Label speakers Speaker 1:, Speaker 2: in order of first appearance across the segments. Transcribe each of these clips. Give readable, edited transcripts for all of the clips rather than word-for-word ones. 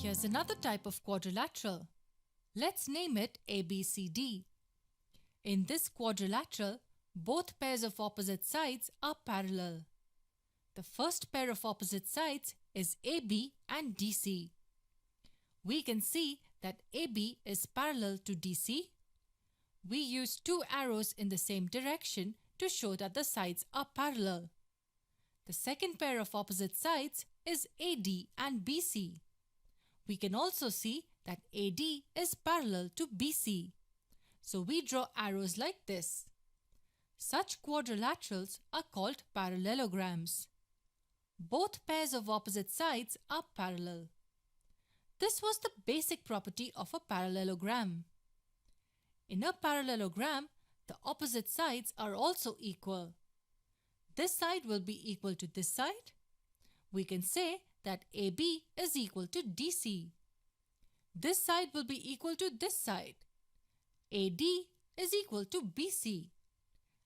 Speaker 1: Here's another type of quadrilateral. Let's name it ABCD. In this quadrilateral, both pairs of opposite sides are parallel. The first pair of opposite sides is AB and DC. We can see that AB is parallel to DC. We use two arrows in the same direction to show that the sides are parallel. The second pair of opposite sides is AD and BC. We can also see that AD is parallel to BC. So we draw arrows like this. Such quadrilaterals are called parallelograms. Both pairs of opposite sides are parallel. This was the basic property of a parallelogram. In a parallelogram, the opposite sides are also equal. This side will be equal to this side. We can say that AB is equal to DC. This side will be equal to this side. AD is equal to BC.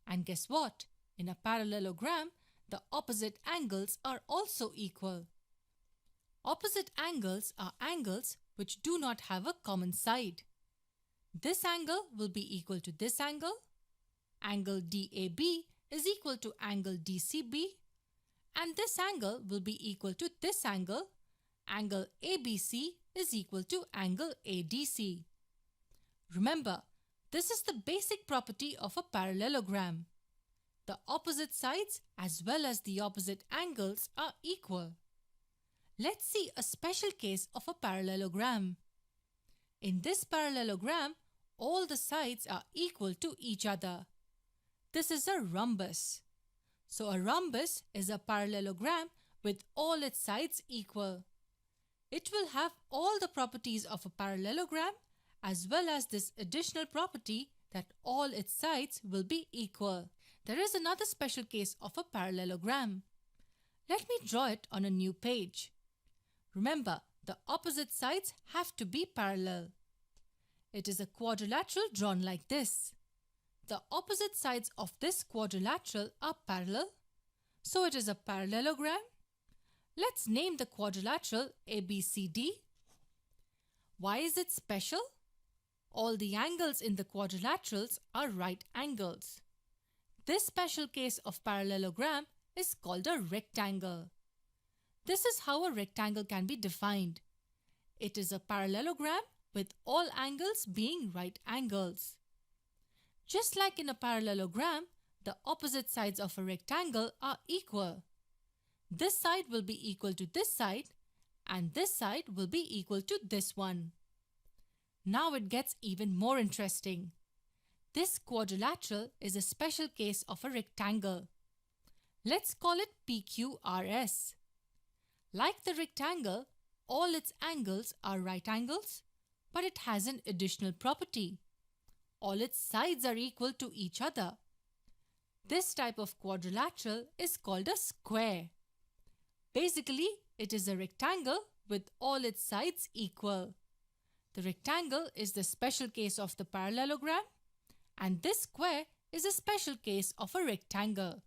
Speaker 1: And guess what? In a parallelogram, the opposite angles are also equal. Opposite angles are angles which do not have a common side. This angle will be equal to this angle. Angle DAB is equal to angle DCB. And this angle will be equal to this angle. Angle ABC is equal to angle ADC. Remember, this is the basic property of a parallelogram. The opposite sides as well as the opposite angles are equal. Let's see a special case of a parallelogram. In this parallelogram, all the sides are equal to each other. This is a rhombus. So a rhombus is a parallelogram with all its sides equal. It will have all the properties of a parallelogram as well as this additional property that all its sides will be equal. There is another special case of a parallelogram. Let me draw it on a new page. Remember, the opposite sides have to be parallel. It is a quadrilateral drawn like this. The opposite sides of this quadrilateral are parallel, so it is a parallelogram. Let's name the quadrilateral ABCD. Why is it special? All the angles in the quadrilaterals are right angles. This special case of parallelogram is called a rectangle. This is how a rectangle can be defined. It is a parallelogram with all angles being right angles. Just like in a parallelogram, the opposite sides of a rectangle are equal. This side will be equal to this side and this side will be equal to this one. Now it gets even more interesting. This quadrilateral is a special case of a rectangle. Let's call it PQRS. Like the rectangle, all its angles are right angles, but it has an additional property. All its sides are equal to each other. This type of quadrilateral is called a square. Basically, it is a rectangle with all its sides equal. The rectangle is the special case of the parallelogram, and this square is a special case of a rectangle.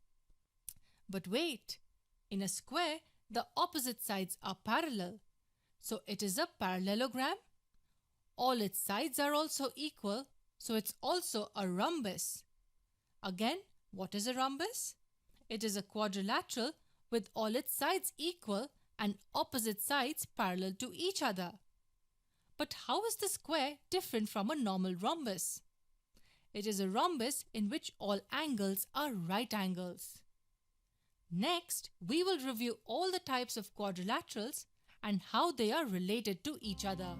Speaker 1: But wait, in a square, the opposite sides are parallel, so it is a parallelogram. All its sides are also equal, so it's also a rhombus. Again, what is a rhombus? It is a quadrilateral with all its sides equal and opposite sides parallel to each other. But how is the square different from a normal rhombus? It is a rhombus in which all angles are right angles. Next, we will review all the types of quadrilaterals and how they are related to each other.